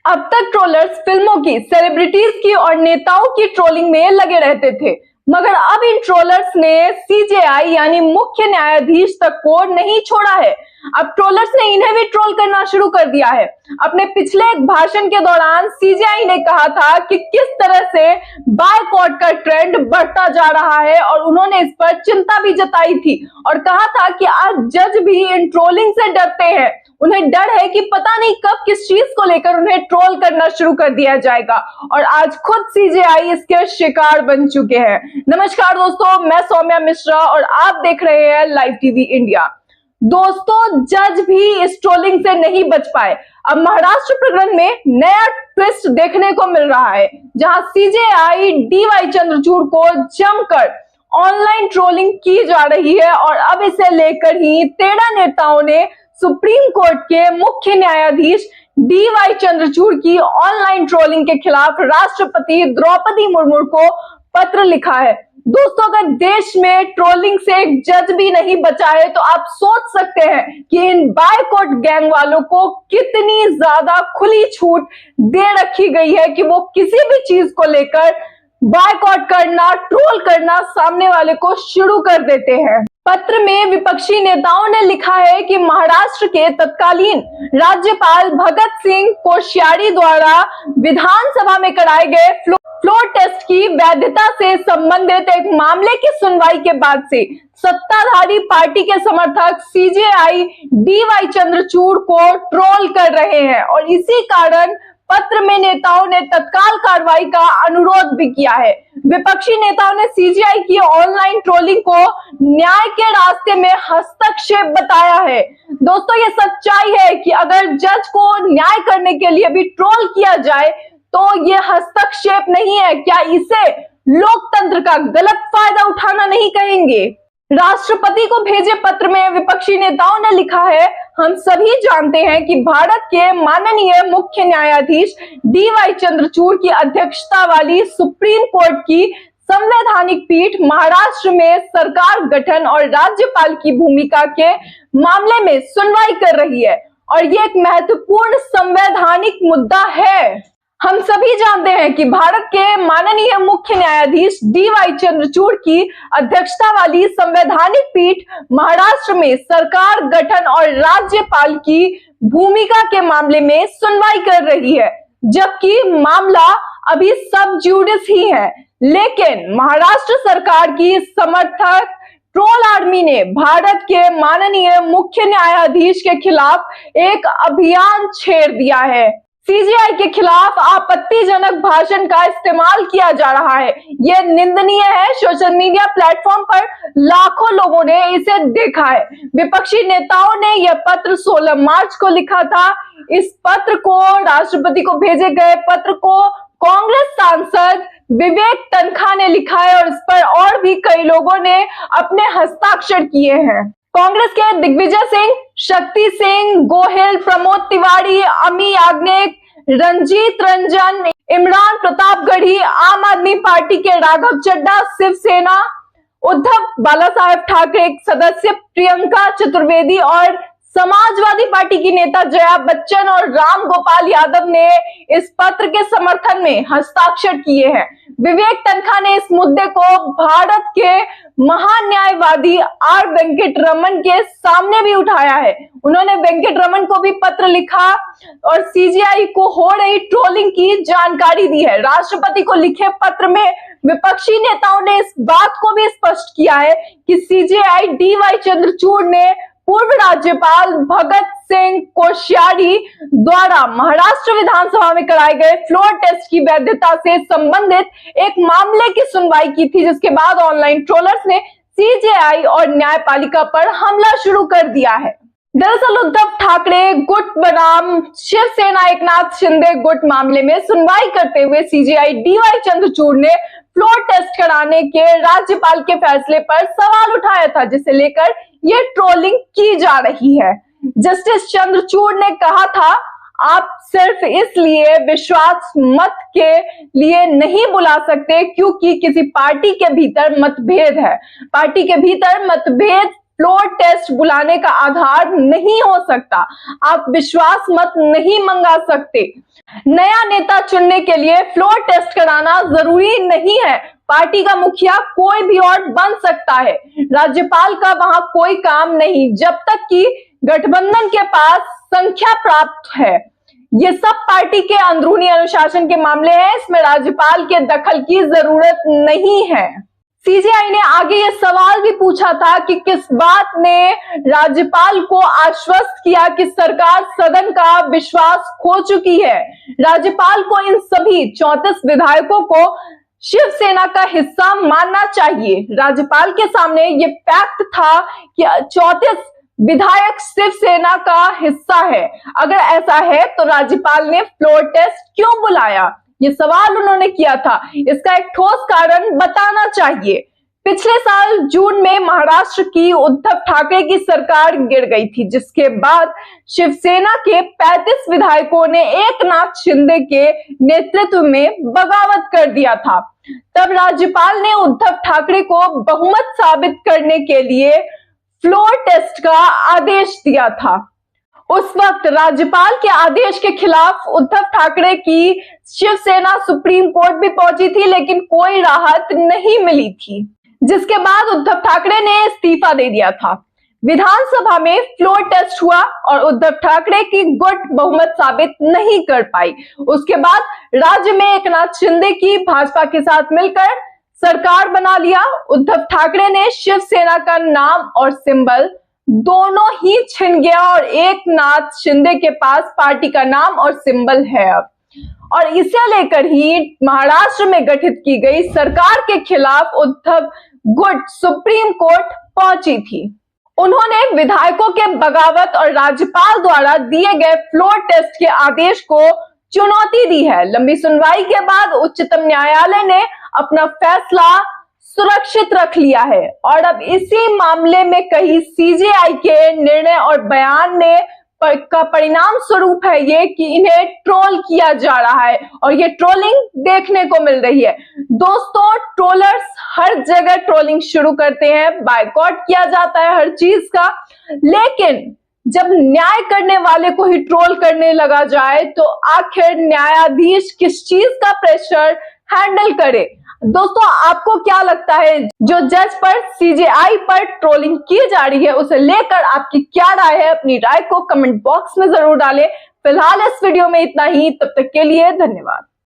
अब तक ट्रोलर्स फिल्मों की, सेलिब्रिटीज की और नेताओं की ट्रोलिंग में लगे रहते थे, मगर अब इन ट्रोलर्स ने सीजेआई यानी मुख्य न्यायाधीश तक को नहीं छोड़ा है। अब ट्रोलर्स ने इन्हें भी ट्रोल करना शुरू कर दिया है। अपने पिछले एक भाषण के दौरान सीजेआई ने कहा था कि किस तरह से बायकॉट का ट्रेंड बढ़ता जा रहा है और उन्होंने इस पर चिंता भी जताई थी और कहा था कि आज जज भी इन ट्रोलिंग से डरते हैं। उन्हें डर है कि पता नहीं कब किस चीज को लेकर उन्हें ट्रोल करना शुरू कर दिया जाएगा और आज खुद सीजेआई इसके शिकार बन चुके हैं। नमस्कार दोस्तों, मैं सौम्या मिश्रा और आप देख रहे हैं लाइव टीवी इंडिया। दोस्तों, जज भी इस ट्रोलिंग से नहीं बच पाए। अब महाराष्ट्र प्रकरण में नया ट्विस्ट देखने को मिल रहा है, जहां सीजेआई डीवाई चंद्रचूड़ को जमकर ऑनलाइन ट्रोलिंग की जा रही है और अब इसे लेकर ही 13 नेताओं ने सुप्रीम कोर्ट के मुख्य न्यायाधीश डीवाई चंद्रचूड़ की ऑनलाइन ट्रोलिंग के खिलाफ राष्ट्रपति द्रौपदी मुर्मू को पत्र लिखा है। दोस्तों, अगर देश में ट्रोलिंग से एक जज भी नहीं बचा है तो आप सोच सकते हैं कि इन बायकॉट गैंग वालों को कितनी ज्यादा खुली छूट दे रखी गई है कि वो किसी भी चीज को लेकर बायकॉट करना, ट्रोल करना सामने वाले को शुरू कर देते हैं। पत्र में विपक्षी नेताओं ने लिखा है कि महाराष्ट्र के तत्कालीन राज्यपाल भगत सिंह कोश्यारी द्वारा विधानसभा में कराए गए फ्लोर टेस्ट की वैधता से संबंधित एक मामले की सुनवाई के बाद से सत्ताधारी पार्टी के समर्थक सीजेआई डीवाई चंद्रचूड़ को ट्रोल कर रहे हैं और इसी कारण पत्र में नेताओं ने तत्काल कार्रवाई का अनुरोध भी किया है। विपक्षी नेताओं ने सीजेआई की ऑनलाइन ट्रोलिंग को न्याय के रास्ते में हस्तक्षेप बताया है। दोस्तों, ये सच्चाई है कि अगर जज को न्याय करने के लिए भी ट्रोल किया जाए तो ये हस्तक्षेप नहीं है। क्या इसे लोकतंत्र का गलत फायदा उठाना नहीं कहेंगे? राष्ट्रपति को भेजे पत्र में विपक्षी नेताओं ने लिखा है, हम सभी जानते हैं कि भारत के माननीय मुख्य न्यायाधीश डीवाई चंद्रचूड़ की अध्यक्षता वाली सुप्रीम कोर्ट की संवैधानिक पीठ महाराष्ट्र में सरकार गठन और राज्यपाल की भूमिका के मामले में सुनवाई कर रही है और ये एक महत्वपूर्ण संवैधानिक मुद्दा है। हम सभी जानते हैं कि भारत के माननीय मुख्य न्यायाधीश डीवाई चंद्रचूड़ की अध्यक्षता वाली संवैधानिक पीठ महाराष्ट्र में सरकार गठन और राज्यपाल की भूमिका के मामले में सुनवाई कर रही है, जबकि मामला अभी सब जुडिस ही है। लेकिन महाराष्ट्र सरकार की समर्थक ट्रोल आर्मी ने भारत के माननीय मुख्य न्यायाधीश के खिलाफ एक अभियान छेड़ दिया है। सीजेआई के खिलाफ आपत्तिजनक भाषण का इस्तेमाल किया जा रहा है। यह निंदनीय है। सोशल मीडिया प्लेटफॉर्म पर लाखों लोगों ने इसे देखा है। विपक्षी नेताओं ने यह पत्र 16 मार्च को लिखा था। इस पत्र को, राष्ट्रपति को भेजे गए पत्र को कांग्रेस सांसद विवेक तनखा ने लिखा है और इस पर और भी कई लोगों ने अपने हस्ताक्षर किए हैं। कांग्रेस के दिग्विजय सिंह, शक्ति सिंह गोहिल, प्रमोद तिवारी, अमी याग्निक, रंजीत रंजन, इमरान प्रतापगढ़ी, आम आदमी पार्टी के राघव चड्ढा, शिवसेना उद्धव बालासाहेब ठाकरे सदस्य प्रियंका चतुर्वेदी और समाजवादी पार्टी की नेता जया बच्चन और राम गोपाल यादव ने इस पत्र के समर्थन में हस्ताक्षर किए हैं। विवेक तनखा ने इस मुद्दे को भारत के महान न्यायवादी आर वेंकट रमन के सामने भी उठाया है। उन्होंने वेंकट रमन को भी पत्र लिखा और सीजेआई को हो रही ट्रोलिंग की जानकारी दी है। राष्ट्रपति को लिखे पत्र में विपक्षी नेताओं ने इस बात को भी स्पष्ट किया है कि सीजेआई डीवाई चंद्रचूड़ ने पूर्व राज्यपाल भगत सिंह कोश्यारी द्वारा महाराष्ट्र विधानसभा में कराए गए फ्लोर टेस्ट की वैधता से संबंधित एक मामले की सुनवाई की थी, जिसके बाद ऑनलाइन ट्रोलर्स ने सीजेआई और न्यायपालिका पर हमला शुरू कर दिया है। दरअसल उद्धव ठाकरे गुट बनाम शिवसेना एकनाथ शिंदे गुट मामले में सुनवाई करते हुए सीजेआई डीवाई चंद्रचूड़ ने फ्लोर टेस्ट कराने के राज्यपाल के फैसले पर सवाल उठाया था, जिसे लेकर ये ट्रोलिंग की जा रही है। जस्टिस चंद्रचूड़ ने कहा था, आप सिर्फ इसलिए विश्वास मत के लिए नहीं बुला सकते क्योंकि किसी पार्टी के भीतर मतभेद है। पार्टी के भीतर मतभेद फ्लोर टेस्ट बुलाने का आधार नहीं हो सकता। आप विश्वास मत नहीं मंगा सकते। नया नेता चुनने के लिए फ्लोर टेस्ट कराना जरूरी नहीं है। पार्टी का मुखिया कोई भी और बन सकता है। राज्यपाल का वहां कोई काम नहीं जब तक कि गठबंधन के पास संख्या प्राप्त है। ये सब पार्टी के अंदरूनी अनुशासन के मामले हैं, इसमें राज्यपाल के दखल की जरूरत नहीं है। सीजेआई ने आगे ये सवाल भी पूछा था कि किस बात ने राज्यपाल को आश्वस्त किया कि सरकार सदन का विश्वास खो चुकी है। राज्यपाल को इन सभी 34 विधायकों को शिवसेना का हिस्सा मानना चाहिए। राज्यपाल के सामने ये फैक्ट था कि 34 विधायक शिवसेना का हिस्सा है। अगर ऐसा है तो राज्यपाल ने फ्लोर टेस्ट क्यों बुलाया, ये सवाल उन्होंने किया था। इसका एक ठोस कारण बताना चाहिए। पिछले साल जून में महाराष्ट्र की उद्धव ठाकरे की सरकार गिर गई थी, जिसके बाद शिवसेना के 35 विधायकों ने एकनाथ शिंदे के नेतृत्व में बगावत कर दिया था। तब राज्यपाल ने उद्धव ठाकरे को बहुमत साबित करने के लिए फ्लोर टेस्ट का आदेश दिया था। उस वक्त राज्यपाल के आदेश के खिलाफ उद्धव ठाकरे की शिवसेना सुप्रीम कोर्ट भी पहुंची थी, लेकिन कोई राहत नहीं मिली थी, जिसके बाद उद्धव ठाकरे ने इस्तीफा दे दिया था। विधानसभा में फ्लोर टेस्ट हुआ और उद्धव ठाकरे की गुट बहुमत साबित नहीं कर पाई। उसके बाद राज्य में एकनाथ शिंदे की भाजपा के साथ मिलकर सरकार बना लिया। उद्धव ठाकरे ने शिवसेना का नाम और सिंबल दोनों ही छिन गया और एकनाथ शिंदे के पास पार्टी का नाम और सिंबल है अब। और इसे लेकर ही महाराष्ट्र में गठित की गई सरकार के खिलाफ उद्धव गुट सुप्रीम कोर्ट पहुंची थी। उन्होंने विधायकों के बगावत और राज्यपाल द्वारा दिए गए फ्लोर टेस्ट के आदेश को चुनौती दी है। लंबी सुनवाई के बाद उच्चतम न्यायालय ने अपना फैसला सुरक्षित रख लिया है और अब इसी मामले में कहीं सीजेआई के निर्णय और बयान ने का परिणाम स्वरूप है ये कि इन्हें ट्रोल किया जा रहा है और ये ट्रोलिंग देखने को मिल रही है। दोस्तों, ट्रोलर्स हर जगह ट्रोलिंग शुरू करते हैं, बायकॉट किया जाता है हर चीज का, लेकिन जब न्याय करने वाले को ही ट्रोल करने लगा जाए तो आखिर न्यायाधीश किस चीज का प्रेशर हैंडल करे। दोस्तों, आपको क्या लगता है जो जज पर सीजेआई पर ट्रोलिंग की जा रही है उसे लेकर आपकी क्या राय है? अपनी राय को कमेंट बॉक्स में जरूर डालें। फिलहाल इस वीडियो में इतना ही, तब तक के लिए धन्यवाद।